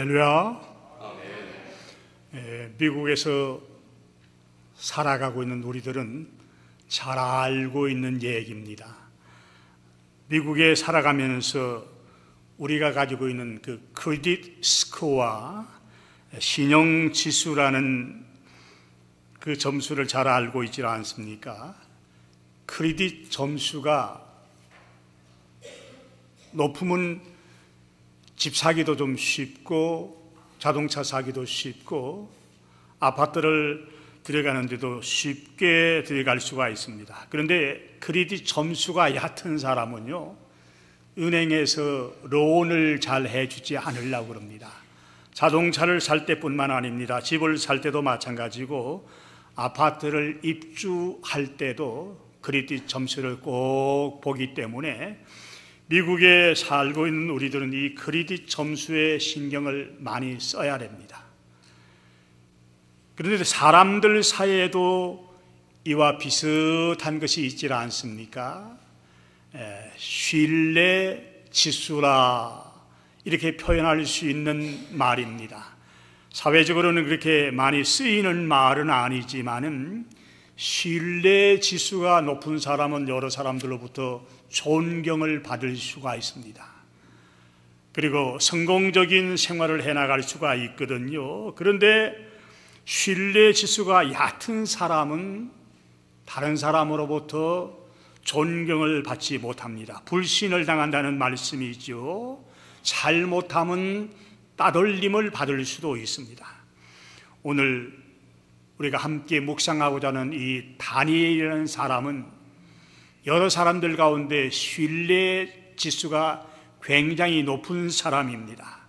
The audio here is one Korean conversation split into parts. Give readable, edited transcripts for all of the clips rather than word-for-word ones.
할렐루야. 미국에서 살아가고 있는 우리들은 잘 알고 있는 얘기입니다. 미국에 살아가면서 우리가 가지고 있는 그 크레딧 스코어, 신용 지수라는 그 점수를 잘 알고 있지 않습니까? 크레딧 점수가 높으면 집 사기도 좀 쉽고 자동차 사기도 쉽고 아파트를 들어가는데도 쉽게 들어갈 수가 있습니다. 그런데 크레딧 점수가 얕은 사람은요, 은행에서 론을 잘 해주지 않으려고 그럽니다. 자동차를 살 때뿐만 아닙니다. 집을 살 때도 마찬가지고 아파트를 입주할 때도 크레딧 점수를 꼭 보기 때문에 미국에 살고 있는 우리들은 이 크레딧 점수에 신경을 많이 써야 됩니다. 그런데 사람들 사이에도 이와 비슷한 것이 있지 않습니까? 신뢰 지수라 이렇게 표현할 수 있는 말입니다. 사회적으로는 그렇게 많이 쓰이는 말은 아니지만은 신뢰 지수가 높은 사람은 여러 사람들로부터 존경을 받을 수가 있습니다. 그리고 성공적인 생활을 해나갈 수가 있거든요. 그런데 신뢰 지수가 얕은 사람은 다른 사람으로부터 존경을 받지 못합니다. 불신을 당한다는 말씀이 있죠. 잘못하면 따돌림을 받을 수도 있습니다. 오늘 우리가 함께 묵상하고자 하는 이 다니엘이라는 사람은 여러 사람들 가운데 신뢰 지수가 굉장히 높은 사람입니다.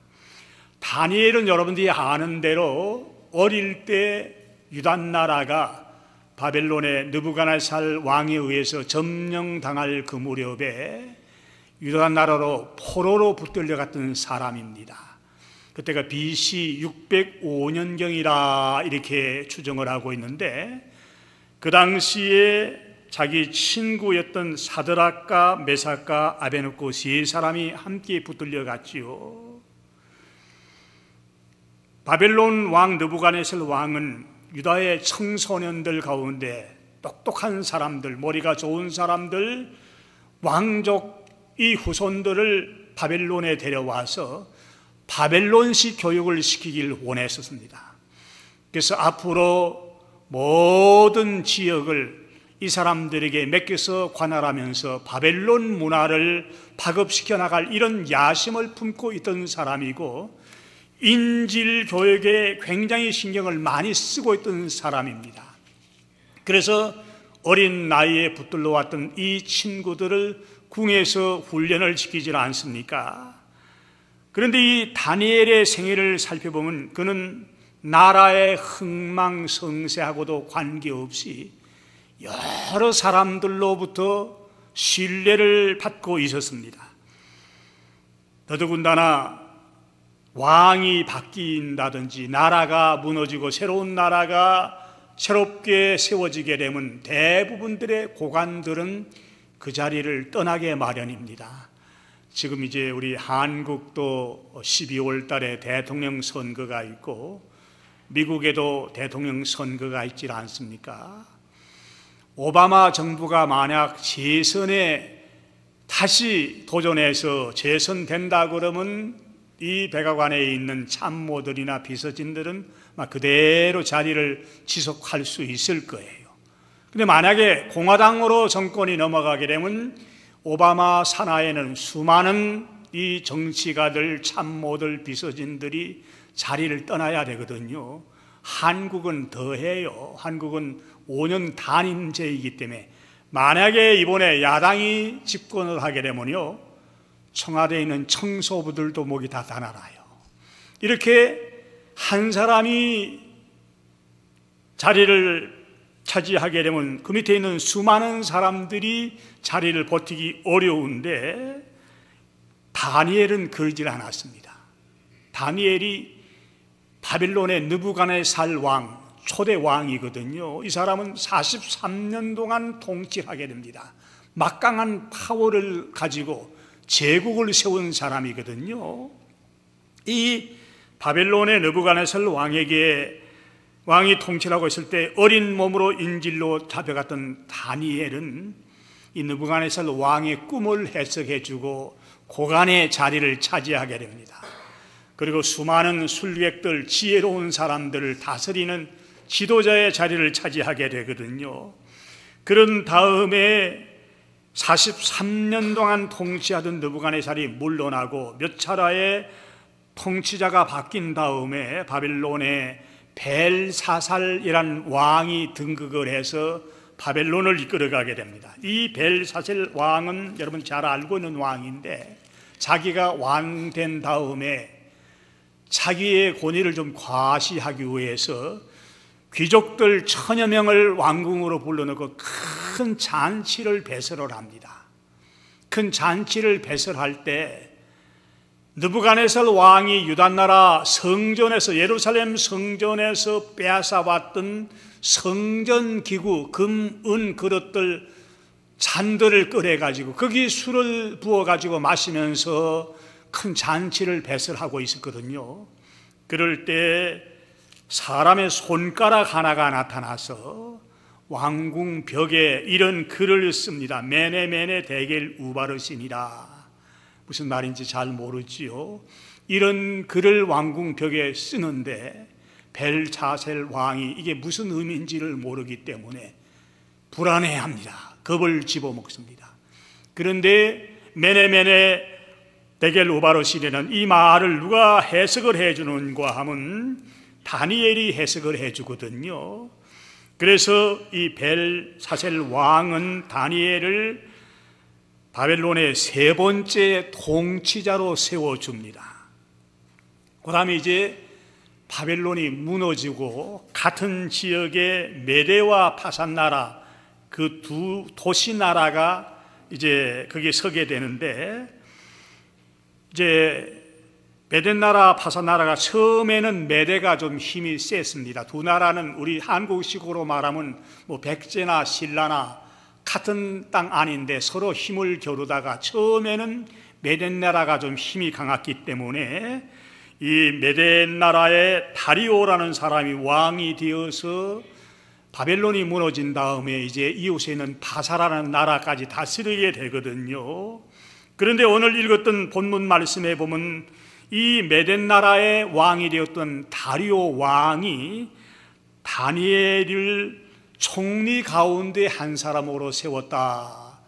다니엘은 여러분들이 아는 대로 어릴 때 유다 나라가 바벨론의 느부갓네살 왕에 의해서 점령당할 그 무렵에 유다 나라로 포로로 붙들려갔던 사람입니다. 그때가 BC 605년경이라 이렇게 추정을 하고 있는데, 그 당시에 자기 친구였던 사드락과 메삭과 아베느고 세 사람이 함께 붙들려 갔지요. 바벨론 왕 느부갓네살 왕은 유다의 청소년들 가운데 똑똑한 사람들, 머리가 좋은 사람들, 왕족의 후손들을 바벨론에 데려와서 바벨론식 교육을 시키길 원했었습니다. 그래서 앞으로 모든 지역을 이 사람들에게 맡겨서 관할하면서 바벨론 문화를 파급시켜 나갈 이런 야심을 품고 있던 사람이고, 인질 교육에 굉장히 신경을 많이 쓰고 있던 사람입니다. 그래서 어린 나이에 붙들러 왔던 이 친구들을 궁에서 훈련을 시키지 않습니까? 그런데 이 다니엘의 생애를 살펴보면 그는 나라의 흥망성쇠하고도 관계없이 여러 사람들로부터 신뢰를 받고 있었습니다. 더더군다나 왕이 바뀐다든지 나라가 무너지고 새로운 나라가 새롭게 세워지게 되면 대부분들의 고관들은 그 자리를 떠나게 마련입니다. 지금 이제 우리 한국도 12월 달에 대통령 선거가 있고 미국에도 대통령 선거가 있지 않습니까? 오바마 정부가 만약 재선에 다시 도전해서 재선된다 그러면 이 백악관에 있는 참모들이나 비서진들은 그대로 자리를 지속할 수 있을 거예요. 근데 만약에 공화당으로 정권이 넘어가게 되면 오바마 산하에는 수많은 이 정치가들, 참모들, 비서진들이 자리를 떠나야 되거든요. 한국은 더해요. 한국은 5년 단임제이기 때문에 만약에 이번에 야당이 집권을 하게 되면요, 청와대에 있는 청소부들도 목이 다 달아나요. 이렇게 한 사람이 자리를 차지하게 되면 그 밑에 있는 수많은 사람들이 자리를 버티기 어려운데, 다니엘은 그러질 않았습니다. 다니엘이 바빌론의 느부갓네살 왕, 초대 왕이거든요. 이 사람은 43년 동안 통치하게 됩니다. 막강한 파워를 가지고 제국을 세운 사람이거든요. 이 바벨론의 느부갓네살 왕이 통치하고 있을 때 어린 몸으로 인질로 잡혀갔던 다니엘은 이 느부갓네살 왕의 꿈을 해석해주고 고관의 자리를 차지하게 됩니다. 그리고 수많은 술객들, 지혜로운 사람들을 다스리는 지도자의 자리를 차지하게 되거든요. 그런 다음에 43년 동안 통치하던 느부갓네살이 물러나고 몇 차례의 통치자가 바뀐 다음에 바벨론의 벨사살이라는 왕이 등극을 해서 바벨론을 이끌어가게 됩니다. 이 벨사살 왕은 여러분 잘 알고 있는 왕인데 자기가 왕 된 다음에 자기의 권위를 좀 과시하기 위해서 귀족들 1000여 명을 왕궁으로 불러놓고 큰 잔치를 배설을 합니다. 큰 잔치를 배설할 때 느부갓네살 왕이 유다나라 성전에서, 예루살렘 성전에서 빼앗아왔던 성전기구, 금, 은 그릇들, 잔들을 꺼내가지고 거기 술을 부어가지고 마시면서 큰 잔치를 배설하고 있었거든요. 그럴 때 사람의 손가락 하나가 나타나서 왕궁 벽에 이런 글을 씁니다. 메네 데겔 우바르시니라. 무슨 말인지 잘 모르지요. 이런 글을 왕궁 벽에 쓰는데 벨사살 왕이 이게 무슨 의미인지를 모르기 때문에 불안해합니다. 겁을 집어먹습니다. 그런데 메네 데겔 우바르시니라는 이 말을 누가 해석을 해주는가 하면 다니엘이 해석을 해주거든요. 그래서 이 벨사살 왕은 다니엘을 바벨론의 3번째 통치자로 세워줍니다. 그 다음에 이제 바벨론이 무너지고 같은 지역의 메대와 파산나라 그 두 도시 나라가 이제 거기에 서게 되는데 이제 메대나라 파산나라가 처음에는 메대가 좀 힘이 셌습니다. 두 나라는 우리 한국식으로 말하면 뭐 백제나 신라나 같은 땅 아닌데 서로 힘을 겨루다가 처음에는 메대나라가 좀 힘이 강했기 때문에 이 메대나라의 다리오라는 사람이 왕이 되어서 바벨론이 무너진 다음에 이제 이웃에 있는 바사라는 나라까지 다스리게 되거든요. 그런데 오늘 읽었던 본문 말씀에 보면 이 메대나라의 왕이 되었던 다리오 왕이 다니엘을 총리 가운데 한 사람으로 세웠다.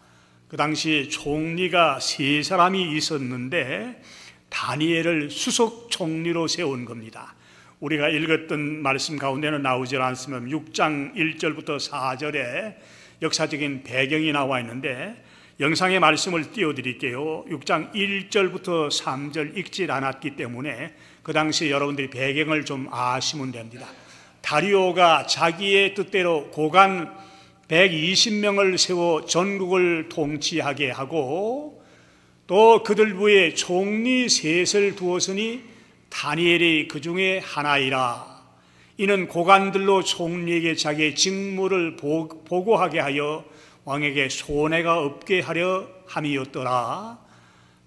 그 당시 총리가 3사람이 있었는데 다니엘을 수석 총리로 세운 겁니다. 우리가 읽었던 말씀 가운데는 나오지 않으면 6장 1절부터 4절에 역사적인 배경이 나와 있는데 영상의 말씀을 띄워드릴게요. 6장 1절부터 3절 읽질 않았기 때문에 그 당시 여러분들이 배경을 좀 아시면 됩니다. 다리오가 자기의 뜻대로 고관 120명을 세워 전국을 통치하게 하고 또 그들 위에 총리 셋을 두었으니 다니엘이 그 중에 하나이라. 이는 고관들로 총리에게 자기의 직무를 보고하게 하여 왕에게 손해가 없게 하려 함이었더라.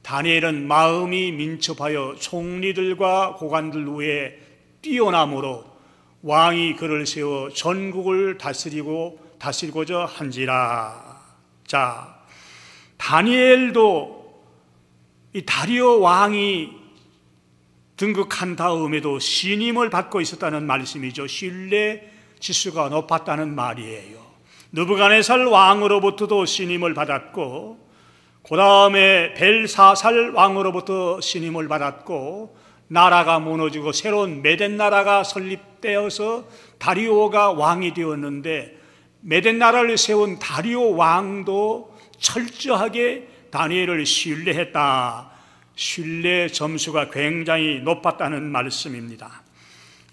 다니엘은 마음이 민첩하여 총리들과 고관들 위에 뛰어남으로 왕이 그를 세워 전국을 다스리고자 한지라. 자, 다니엘도 이 다리오 왕이 등극한 다음에도 신임을 받고 있었다는 말씀이죠. 신뢰 지수가 높았다는 말이에요. 느부갓네살 왕으로부터도 신임을 받았고 그 다음에 벨사살 왕으로부터 신임을 받았고 나라가 무너지고 새로운 메덴 나라가 설립되어서 다리오가 왕이 되었는데 메덴 나라를 세운 다리오 왕도 철저하게 다니엘을 신뢰했다. 신뢰 점수가 굉장히 높았다는 말씀입니다.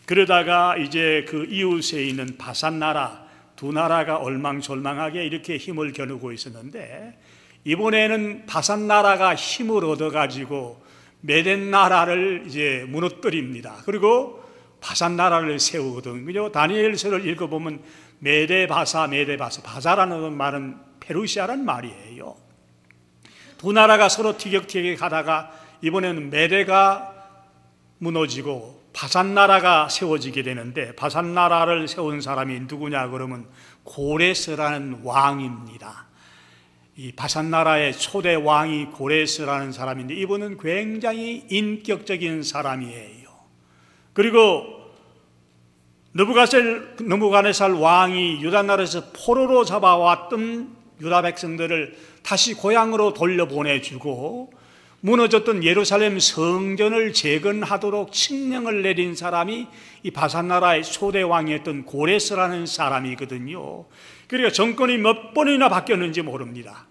그러다가 이제 그 이웃에 있는 바산 나라 두 나라가 얼망졸망하게 이렇게 힘을 겨누고 있었는데 이번에는 바산 나라가 힘을 얻어가지고 메덴 나라를 이제 무너뜨립니다. 그리고 바산 나라를 세우거든요. 다니엘서를 읽어보면 메데바사, 바사라는 말은 페르시아란 말이에요. 두 나라가 서로 티격태격 하다가 이번에는 메데가 무너지고 바산나라가 세워지게 되는데, 바산나라를 세운 사람이 누구냐 그러면 고레스라는 왕입니다. 이 바산나라의 초대 왕이 고레스라는 사람인데, 이분은 굉장히 인격적인 사람이에요. 그리고 느부갓네살 왕이 유다나라에서 포로로 잡아왔던 유다 백성들을 다시 고향으로 돌려보내주고 무너졌던 예루살렘 성전을 재건하도록 칙령을 내린 사람이 이 바산나라의 초대 왕이었던 고레스라는 사람이거든요. 그러니까 정권이 몇 번이나 바뀌었는지 모릅니다.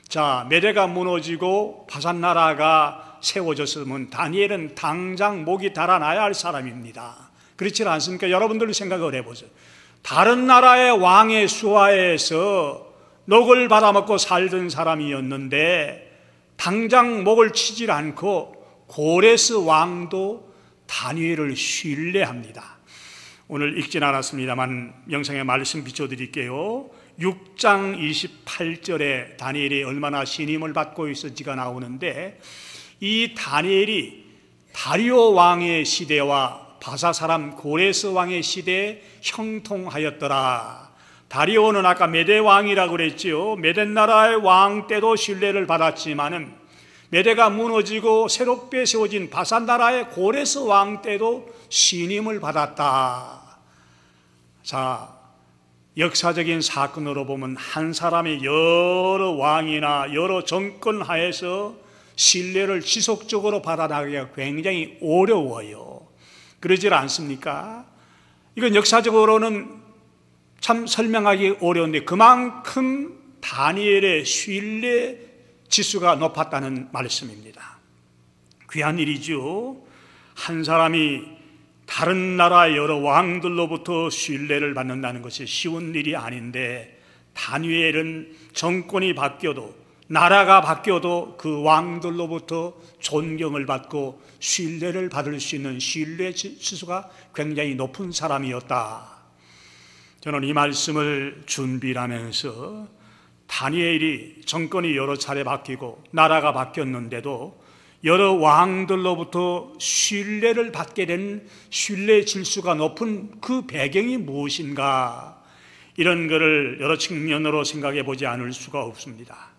자, 메대가 무너지고 바산나라가 세워졌으면 다니엘은 당장 목이 달아나야 할 사람입니다. 그렇지 않습니까? 여러분들 생각을 해보세요. 다른 나라의 왕의 수하에서 녹을 받아먹고 살던 사람이었는데 당장 목을 치질 않고 고레스 왕도 다니엘을 신뢰합니다. 오늘 읽진 않았습니다만 영상에 말씀 비춰드릴게요. 6장 28절에 다니엘이 얼마나 신임을 받고 있었지가 나오는데, 이 다니엘이 다리오 왕의 시대와 바사 사람 고레스 왕의 시대에 형통하였더라. 다리오는 아까 메대 왕이라고 그랬지요. 메대 나라의 왕 때도 신뢰를 받았지만은 메대가 무너지고 새롭게 세워진 바산 나라의 고레스 왕 때도 신임을 받았다. 자, 역사적인 사건으로 보면 한 사람이 여러 왕이나 여러 정권 하에서 신뢰를 지속적으로 받아나가기가 굉장히 어려워요. 그러질 않습니까? 이건 역사적으로는 참 설명하기 어려운데 그만큼 다니엘의 신뢰 지수가 높았다는 말씀입니다. 귀한 일이죠. 한 사람이 다른 나라 여러 왕들로부터 신뢰를 받는다는 것이 쉬운 일이 아닌데, 다니엘은 정권이 바뀌어도 나라가 바뀌어도 그 왕들로부터 존경을 받고 신뢰를 받을 수 있는 신뢰 지수가 굉장히 높은 사람이었다. 저는 이 말씀을 준비를 하면서 다니엘이 정권이 여러 차례 바뀌고 나라가 바뀌었는데도 여러 왕들로부터 신뢰를 받게 된 신뢰 질수가 높은 그 배경이 무엇인가, 이런 것을 여러 측면으로 생각해 보지 않을 수가 없습니다.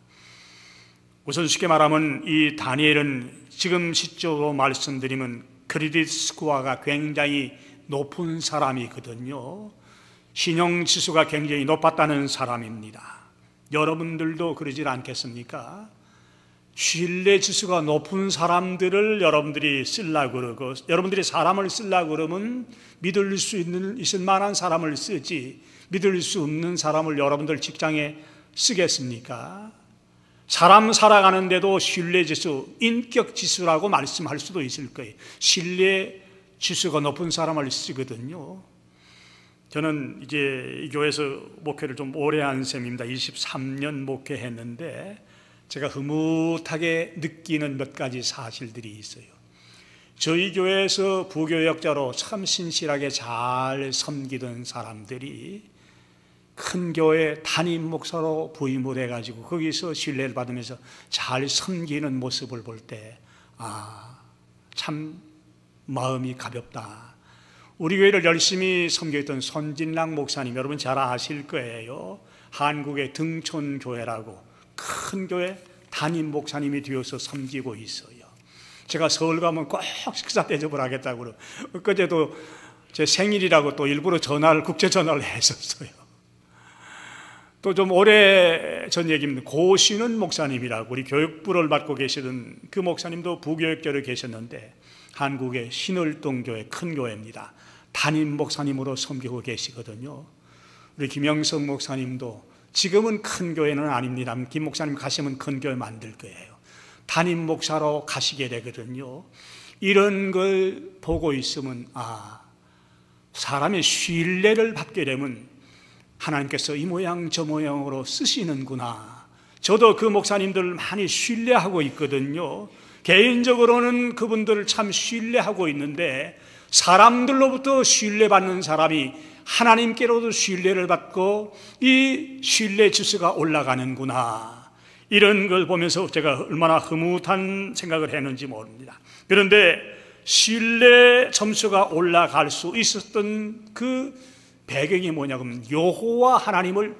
우선 쉽게 말하면 이 다니엘은 지금 시적으로 말씀드리면 크레딧 스코어가 굉장히 높은 사람이거든요. 신용지수가 굉장히 높았다는 사람입니다. 여러분들도 그러질 않겠습니까? 신뢰지수가 높은 사람들을 여러분들이 쓰려고 그러고, 여러분들이 사람을 쓰려고 그러면 믿을 수 있을 만한 사람을 쓰지, 믿을 수 없는 사람을 여러분들 직장에 쓰겠습니까? 사람 살아가는데도 신뢰지수, 인격지수라고 말씀할 수도 있을 거예요. 신뢰지수가 높은 사람을 쓰거든요. 저는 이제 이 교회에서 목회를 좀 오래 한 셈입니다. 23년 목회했는데 제가 흐뭇하게 느끼는 몇 가지 사실들이 있어요. 저희 교회에서 부교역자로 참 신실하게 잘 섬기던 사람들이 큰 교회 담임 목사로 부임을 해가지고 거기서 신뢰를 받으면서 잘 섬기는 모습을 볼 때 참 마음이 가볍다. 우리 교회를 열심히 섬겼던 손진랑 목사님, 여러분 잘 아실 거예요. 한국의 등촌교회라고 큰 교회 담임 목사님이 되어서 섬기고 있어요. 제가 서울 가면 꼭 식사 대접을 하겠다고 그러고, 엊그제도 제 생일이라고 또 일부러 국제 전화를 했었어요. 또 좀 오래전 얘기입니다. 고신은 목사님이라고 우리 교육부를 맡고 계시던 그 목사님도 부교육자로 계셨는데 한국의 신월동교회 큰 교회입니다. 담임 목사님으로 섬기고 계시거든요. 우리 김영석 목사님도 지금은 큰 교회는 아닙니다. 김 목사님 가시면 큰 교회 만들 거예요. 담임 목사로 가시게 되거든요. 이런 걸 보고 있으면 사람의 신뢰를 받게 되면 하나님께서 이 모양 저 모양으로 쓰시는구나. 저도 그 목사님들 많이 신뢰하고 있거든요. 개인적으로는 그분들을 참 신뢰하고 있는데 사람들로부터 신뢰받는 사람이 하나님께로도 신뢰를 받고 이 신뢰 지수가 올라가는구나. 이런 걸 보면서 제가 얼마나 흐뭇한 생각을 했는지 모릅니다. 그런데 신뢰 점수가 올라갈 수 있었던 그 배경이 뭐냐면 여호와 하나님을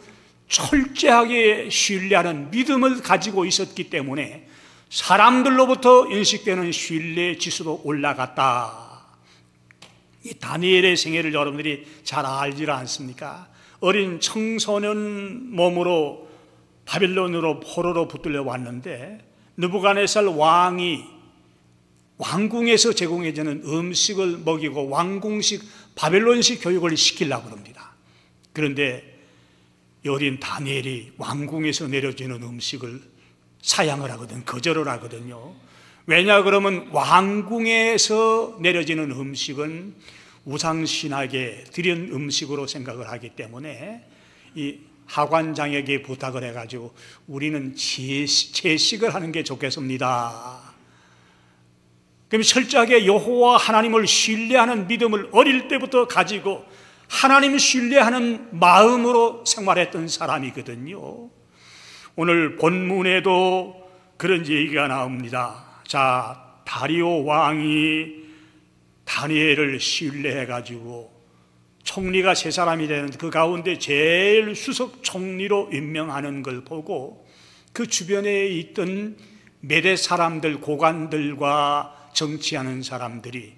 철저하게 신뢰하는 믿음을 가지고 있었기 때문에 사람들로부터 인식되는 신뢰 지수도 올라갔다. 이 다니엘의 생애를 여러분들이 잘 알지 않습니까? 어린 청소년 몸으로 바빌론으로 포로로 붙들려 왔는데 느부갓네살 왕이 왕궁에서 제공해주는 음식을 먹이고 왕궁식 바벨론식 교육을 시키려고 합니다. 그런데 어린 다니엘이 왕궁에서 내려지는 음식을 사양을 하거든, 거절을 하거든요. 왜냐 그러면 왕궁에서 내려지는 음식은 우상신에게 드린 음식으로 생각을 하기 때문에 이 하관장에게 부탁을 해가지고 우리는 채식을 하는 게 좋겠습니다. 그럼 철저하게 여호와 하나님을 신뢰하는 믿음을 어릴 때부터 가지고 하나님 신뢰하는 마음으로 생활했던 사람이거든요. 오늘 본문에도 그런 얘기가 나옵니다. 자, 다리오 왕이 다니엘을 신뢰해가지고 총리가 세 사람이 되는데 그 가운데 제일 수석 총리로 임명하는 걸 보고 그 주변에 있던 메대 사람들, 고관들과 정치하는 사람들이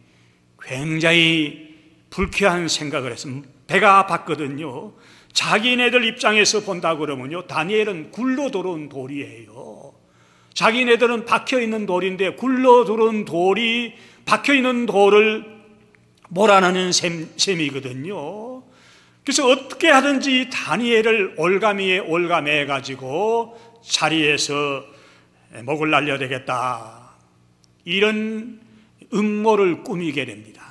굉장히 불쾌한 생각을 했습니다. 배가 아팠거든요. 자기네들 입장에서 본다고 그러면요, 다니엘은 굴러 들어온 돌이에요. 자기네들은 박혀있는 돌인데 굴러 들어온 돌이 박혀있는 돌을 몰아내는 셈이거든요. 그래서 어떻게 하든지 다니엘을 올가매가지고 자리에서 목을 날려야 되겠다, 이런 음모를 꾸미게 됩니다.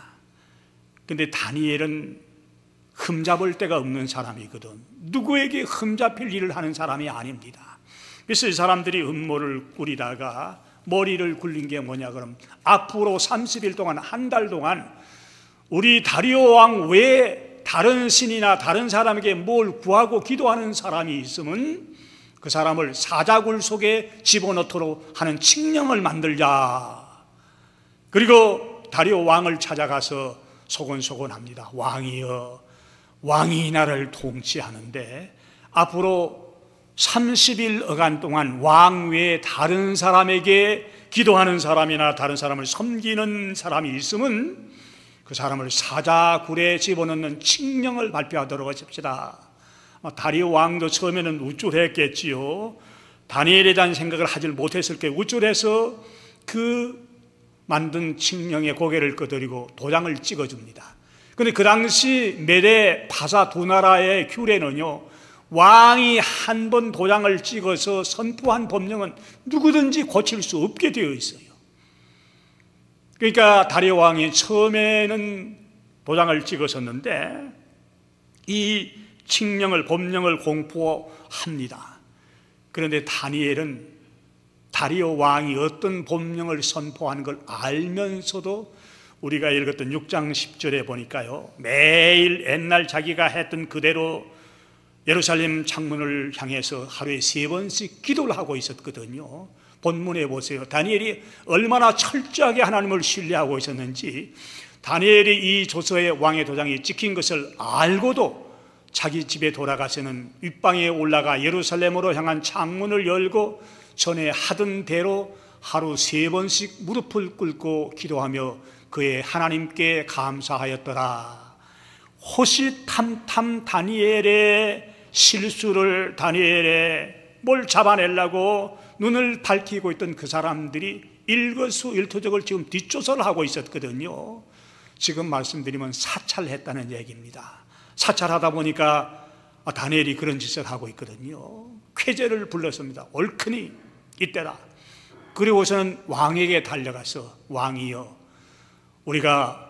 근데 다니엘은 흠잡을 데가 없는 사람이거든. 누구에게 흠잡힐 일을 하는 사람이 아닙니다. 그래서 이 사람들이 음모를 꾸리다가 머리를 굴린 게 뭐냐 그럼 앞으로 30일 동안, 한 달 동안 우리 다리오 왕 외에 다른 신이나 다른 사람에게 뭘 구하고 기도하는 사람이 있으면 그 사람을 사자굴 속에 집어넣도록 하는 칙령을 만들자. 그리고 다리오 왕을 찾아가서 소곤소곤합니다. 왕이여, 왕이 나를 통치하는데 앞으로 30일여간 동안 왕 외에 다른 사람에게 기도하는 사람이나 다른 사람을 섬기는 사람이 있으면 그 사람을 사자굴에 집어넣는 칙령을 발표하도록 하십시다. 다리오 왕도 처음에는 우쭐했겠지요. 다니엘에 대한 생각을 하질 못했을 게 우쭐해서 그 만든 칙령의 고개를 끄덕이고 도장을 찍어줍니다. 그런데 그 당시 메대 파사 두 나라의 규례는요, 왕이 한 번 도장을 찍어서 선포한 법령은 누구든지 고칠 수 없게 되어 있어요. 그러니까 다리오 왕이 처음에는 도장을 찍었었는데 이 칙령을, 법령을 공포합니다. 그런데 다니엘은 다리오 왕이 어떤 법령을 선포한 걸 알면서도 우리가 읽었던 6장 10절에 보니까요, 매일 옛날 자기가 했던 그대로 예루살렘 창문을 향해서 하루에 3번씩 기도를 하고 있었거든요. 본문에 보세요. 다니엘이 얼마나 철저하게 하나님을 신뢰하고 있었는지, 다니엘이 이 조서의 왕의 도장이 찍힌 것을 알고도 자기 집에 돌아가서는 윗방에 올라가 예루살렘으로 향한 창문을 열고 전에 하던 대로 하루 3번씩 무릎을 꿇고 기도하며 그의 하나님께 감사하였더라. 호시탐탐 다니엘의 실수를, 다니엘의 뭘 잡아내려고 눈을 밝히고 있던 그 사람들이 일거수일투족을 지금 뒷조사를 하고 있었거든요. 지금 말씀드리면 사찰했다는 얘기입니다. 사찰하다 보니까 다니엘이 그런 짓을 하고 있거든요. 쾌제를 불렀습니다. 옳으니 이때다. 그리고서는 왕에게 달려가서 왕이여, 우리가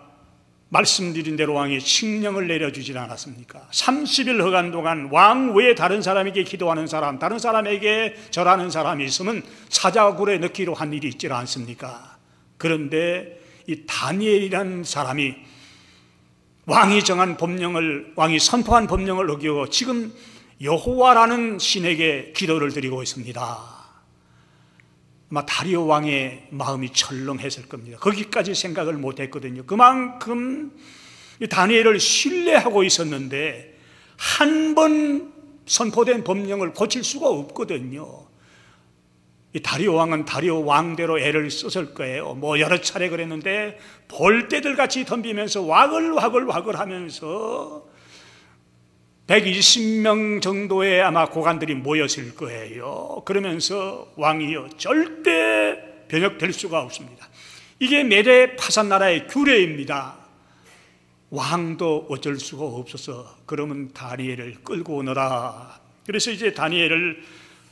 말씀드린 대로 왕이 칙령을 내려주질 않았습니까? 30일 허간 동안 왕 외에 다른 사람에게 기도하는 사람, 다른 사람에게 절하는 사람이 있으면 사자굴에 넣기로 한 일이 있지 않습니까? 그런데 이 다니엘이라는 사람이 왕이 정한 법령을, 왕이 선포한 법령을 어기고 지금 여호와라는 신에게 기도를 드리고 있습니다. 아마 다리오 왕의 마음이 철렁했을 겁니다. 거기까지 생각을 못했거든요. 그만큼 다니엘을 신뢰하고 있었는데 한 번 선포된 법령을 고칠 수가 없거든요. 이 다리오 왕은 다리오 왕대로 애를 썼을 거예요. 뭐 여러 차례 그랬는데 볼때들 같이 덤비면서 와글와글 하면서 120명 정도의 아마 고관들이 모였을 거예요. 그러면서 왕이요, 절대 변혁될 수가 없습니다. 이게 메대 파산 나라의 규례입니다. 왕도 어쩔 수가 없어서 그러면 다니엘을 끌고 오너라. 그래서 이제 다니엘을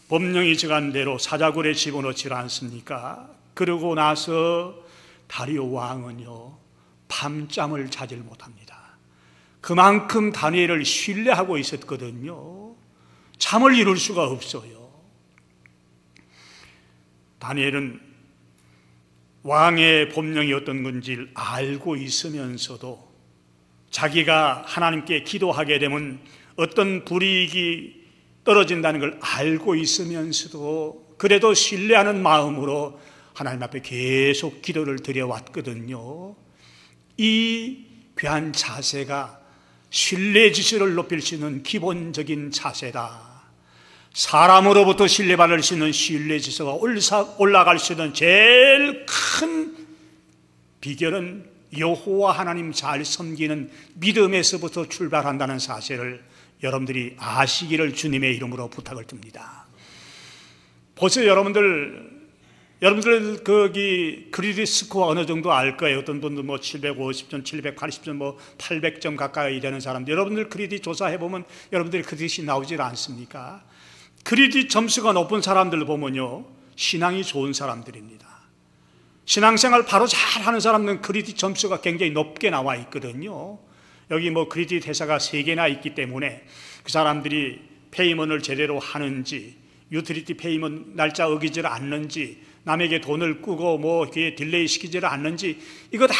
법령이 정한 대로 사자굴에 집어넣지 않습니까? 그러고 나서 다리오 왕은요, 밤잠을 자질 못합니다. 그만큼 다니엘을 신뢰하고 있었거든요. 잠을 이룰 수가 없어요. 다니엘은 왕의 법령이 어떤 건지 알고 있으면서도 자기가 하나님께 기도하게 되면 어떤 불이익이 떨어진다는 걸 알고 있으면서도 그래도 신뢰하는 마음으로 하나님 앞에 계속 기도를 드려왔거든요. 이 귀한 자세가 신뢰 지수를 높일 수 있는 기본적인 자세다. 사람으로부터 신뢰받을 수 있는 신뢰 지수가 올라갈 수 있는 제일 큰 비결은 여호와 하나님 잘 섬기는 믿음에서부터 출발한다는 사실을 여러분들이 아시기를 주님의 이름으로 부탁을 드립니다. 보세요, 여러분들 거기 크레딧 스코어 어느 정도 알 거예요. 어떤 분들 뭐 750점, 780점, 뭐 800점 가까이 되는 사람들, 여러분들 크레딧 조사해 보면 여러분들이 크레딧이 나오질 않습니까? 크레딧 점수가 높은 사람들 보면요, 신앙이 좋은 사람들입니다. 신앙생활 바로 잘하는 사람들은 크레딧 점수가 굉장히 높게 나와 있거든요. 여기 뭐 크레딧 회사가 3개나 있기 때문에 그 사람들이 페이먼을 제대로 하는지, 유틸리티 페이먼 날짜 어기질 않는지, 남에게 돈을 꾸고 뭐 그게 딜레이 시키지를 않는지, 이거 다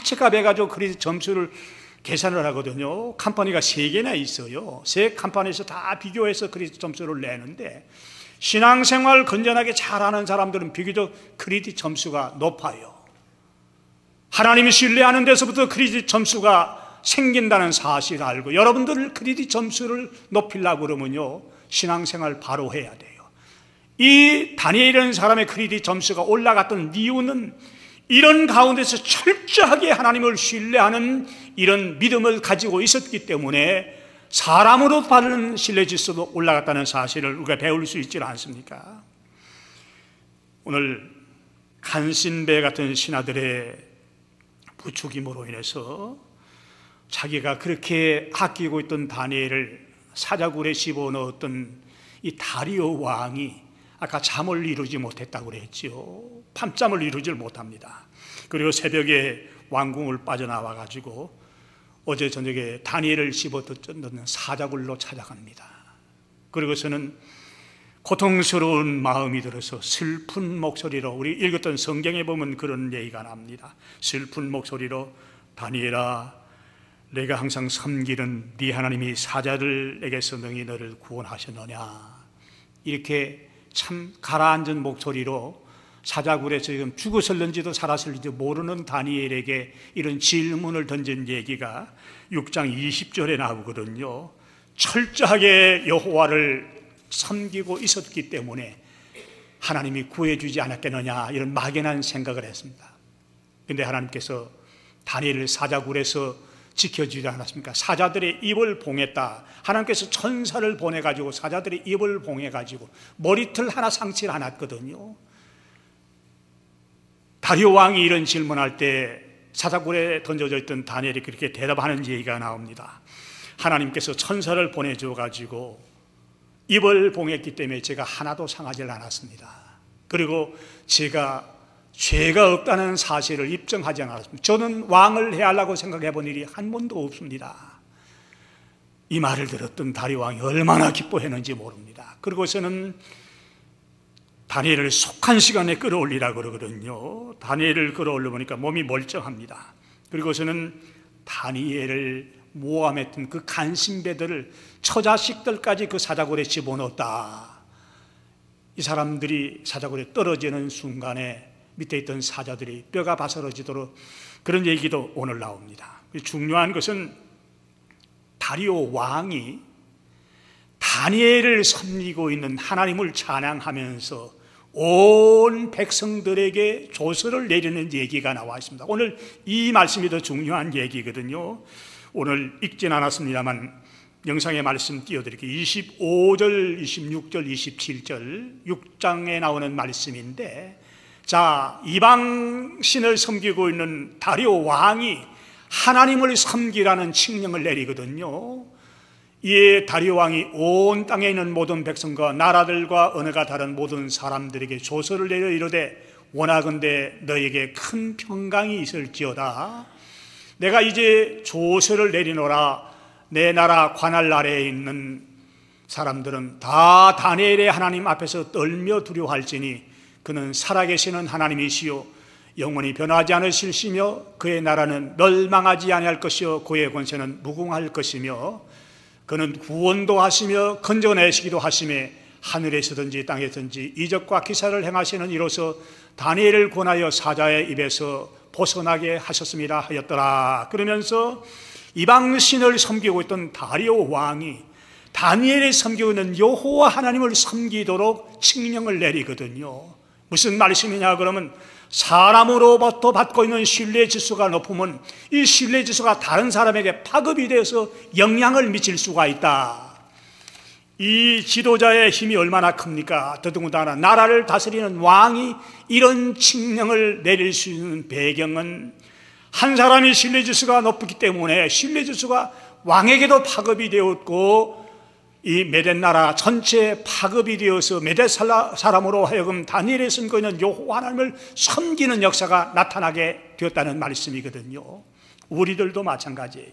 체크해가지고 크레딧 점수를 계산을 하거든요. 컴퍼니가 3개나 있어요. 3 컴퍼니에서 다 비교해서 크레딧 점수를 내는데, 신앙생활 건전하게 잘하는 사람들은 비교적 크레딧 점수가 높아요. 하나님이 신뢰하는 데서부터 크레딧 점수가 생긴다는 사실을 알고, 여러분들 크레딧 점수를 높이려고 그러면요, 신앙생활 바로 해야 돼요. 이 다니엘이라는 사람의 크레딧 점수가 올라갔던 이유는 이런 가운데서 철저하게 하나님을 신뢰하는 이런 믿음을 가지고 있었기 때문에 사람으로 받는 신뢰 지수도 올라갔다는 사실을 우리가 배울 수 있지 않습니까? 오늘 간신배 같은 신하들의 부추김으로 인해서 자기가 그렇게 아끼고 있던 다니엘을 사자굴에 집어넣었던 이 다리오 왕이 아까 잠을 이루지 못했다고 그랬죠. 밤잠을 이루질 못합니다. 그리고 새벽에 왕궁을 빠져나와가지고 어제 저녁에 다니엘을 집어넣는 사자굴로 찾아갑니다. 그리고서는 고통스러운 마음이 들어서 슬픈 목소리로, 우리 읽었던 성경에 보면 그런 얘기가 납니다. 슬픈 목소리로, 다니엘아, 내가 항상 섬기는 네 하나님이 사자들에게서 능히 너를 구원하셨느냐, 이렇게 참 가라앉은 목소리로 사자굴에서 지금 죽었을는지도 살았을는지 모르는 다니엘에게 이런 질문을 던진 얘기가 6장 20절에 나오거든요. 철저하게 여호와를 섬기고 있었기 때문에 하나님이 구해주지 않았겠느냐, 이런 막연한 생각을 했습니다. 그런데 하나님께서 다니엘을 사자굴에서 지켜주지 않았습니까? 사자들의 입을 봉했다. 하나님께서 천사를 보내가지고 사자들의 입을 봉해가지고 머리털 하나 상치를 않았거든요. 다리오 왕이 이런 질문할 때 사자굴에 던져져 있던 다니엘이 그렇게 대답하는 얘기가 나옵니다. 하나님께서 천사를 보내줘가지고 입을 봉했기 때문에 제가 하나도 상하지 않았습니다. 그리고 제가 죄가 없다는 사실을 입증하지 않았습니다. 저는 왕을 해하려고 생각해 본 일이 한 번도 없습니다. 이 말을 들었던 다리오 왕이 얼마나 기뻐했는지 모릅니다. 그리고서는 다니엘을 속한 시간에 끌어올리라고 그러거든요. 다니엘을 끌어올려보니까 몸이 멀쩡합니다. 그리고서는 다니엘을 모함했던 그 간신배들을, 처자식들까지 그 사자굴에 집어넣었다. 이 사람들이 사자굴에 떨어지는 순간에 밑에 있던 사자들이 뼈가 바스러지도록 그런 얘기도 오늘 나옵니다. 중요한 것은 다리오 왕이 다니엘을 섬기고 있는 하나님을 찬양하면서 온 백성들에게 조서를 내리는 얘기가 나와 있습니다. 오늘 이 말씀이 더 중요한 얘기거든요. 오늘 읽진 않았습니다만 영상의 말씀 띄워드릴게요. 25절, 26절, 27절 6장에 나오는 말씀인데, 자, 이방신을 섬기고 있는 다리오 왕이 하나님을 섬기라는 칙령을 내리거든요. 이에 다리오 왕이 온 땅에 있는 모든 백성과 나라들과 언어가 다른 모든 사람들에게 조서를 내려 이르되 원하건대 너에게 큰 평강이 있을지어다. 내가 이제 조서를 내리노라. 내 나라 관할 아래에 있는 사람들은 다 다니엘의 하나님 앞에서 떨며 두려워할지니 그는 살아계시는 하나님이시요 영원히 변하지 않으실시며 그의 나라는 멸망하지 아니할 것이요 그의 권세는 무궁할 것이며 그는 구원도 하시며 건져내시기도 하시며 하늘에서든지 땅에서든지 이적과 기사를 행하시는 이로써 다니엘을 권하여 사자의 입에서 벗어나게 하셨습니다 하였더라. 그러면서 이방신을 섬기고 있던 다리오 왕이 다니엘을 섬기고 있는 여호와 하나님을 섬기도록 칙령을 내리거든요. 무슨 말씀이냐 그러면 사람으로부터 받고 있는 신뢰 지수가 높으면 이 신뢰 지수가 다른 사람에게 파급이 되어서 영향을 미칠 수가 있다. 이 지도자의 힘이 얼마나 큽니까? 더더군다나 나라를 다스리는 왕이 이런 칙령을 내릴 수 있는 배경은 한 사람이 신뢰 지수가 높기 때문에 신뢰 지수가 왕에게도 파급이 되었고 이 메덴 나라 전체에 파급이 되어서 메덴 사람으로 하여금 다니엘의 섬기고 있는 여호와 하나님을 섬기는 역사가 나타나게 되었다는 말씀이거든요. 우리들도 마찬가지예요.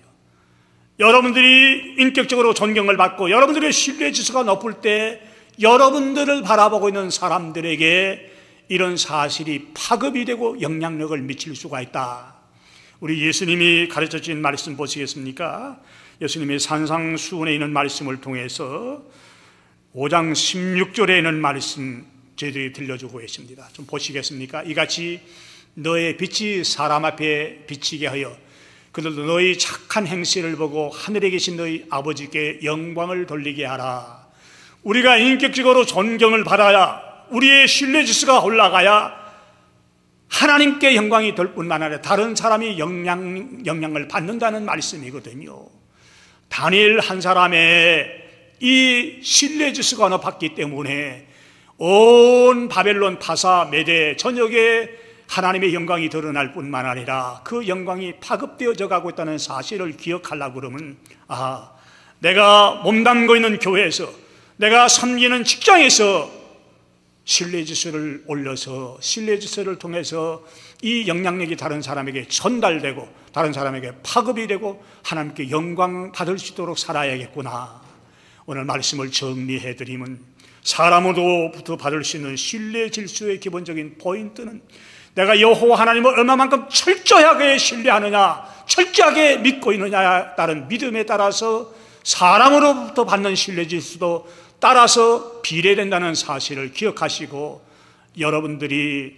여러분들이 인격적으로 존경을 받고 여러분들의 신뢰 지수가 높을 때 여러분들을 바라보고 있는 사람들에게 이런 사실이 파급이 되고 영향력을 미칠 수가 있다. 우리 예수님이 가르쳐 주신 말씀 보시겠습니까? 예수님이 산상수훈에 있는 말씀을 통해서 5장 16절에 있는 말씀 저희들이 들려주고 계십니다. 좀 보시겠습니까? 이같이 너의 빛이 사람 앞에 비치게 하여 그들도 너희 착한 행실을 보고 하늘에 계신 너희 아버지께 영광을 돌리게 하라. 우리가 인격적으로 존경을 받아야 우리의 신뢰 지수가 올라가야 하나님께 영광이 될 뿐만 아니라 다른 사람이 영향을 받는다는 말씀이거든요. 다니엘 한 사람의 이 신뢰 지수가 높았기 때문에 온 바벨론 바사 메대 전역에 하나님의 영광이 드러날 뿐만 아니라 그 영광이 파급되어져 가고 있다는 사실을 기억하려고 그러면 내가 몸담고 있는 교회에서 내가 섬기는 직장에서 신뢰지수를 올려서 신뢰지수를 통해서 이 영향력이 다른 사람에게 전달되고 다른 사람에게 파급이 되고 하나님께 영광 받을 수 있도록 살아야겠구나. 오늘 말씀을 정리해드리면 사람으로부터 받을 수 있는 신뢰 질서의 기본적인 포인트는 내가 여호와 하나님을 얼마만큼 철저하게 신뢰하느냐, 철저하게 믿고 있느냐에 따른 믿음에 따라서 사람으로부터 받는 신뢰 질서도 따라서 비례된다는 사실을 기억하시고 여러분들이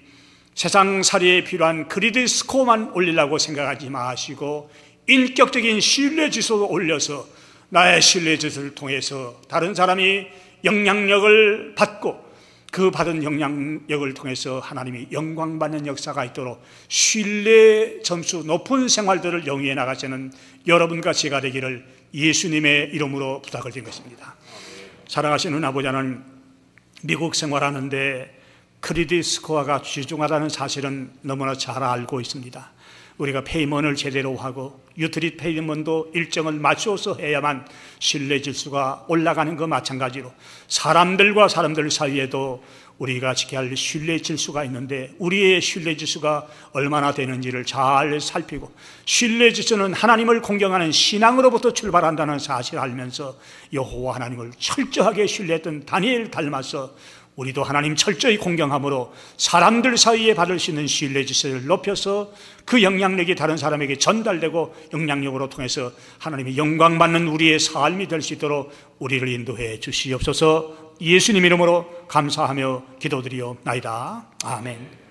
세상살이에 필요한 크레딧 스코어만 올리려고 생각하지 마시고 인격적인 신뢰 지수도 올려서 나의 신뢰 지수를 통해서 다른 사람이 영향력을 받고 그 받은 영향력을 통해서 하나님이 영광받는 역사가 있도록 신뢰 점수 높은 생활들을 영위해 나가시는 여러분과 제가 되기를 예수님의 이름으로 부탁을 드린 것입니다. 사랑하시는 아버지 하나님, 미국 생활하는데 크레딧 스코어가 귀중하다는 사실은 너무나 잘 알고 있습니다. 우리가 페이먼을 제대로 하고 유틸리티 페이먼도 일정을 맞춰서 해야만 신뢰 지수가 올라가는 것 마찬가지로 사람들과 사람들 사이에도 우리가 지켜야 할 신뢰 지수가 있는데 우리의 신뢰 지수가 얼마나 되는지를 잘 살피고 신뢰 지수는 하나님을 공경하는 신앙으로부터 출발한다는 사실을 알면서 여호와 하나님을 철저하게 신뢰했던 다니엘 닮아서 우리도 하나님 철저히 공경함으로 사람들 사이에 받을 수 있는 신뢰 지세를 높여서 그 영향력이 다른 사람에게 전달되고 영향력으로 통해서 하나님의 영광 받는 우리의 삶이 될 수 있도록 우리를 인도해 주시옵소서. 예수님 이름으로 감사하며 기도드리옵나이다. 아멘.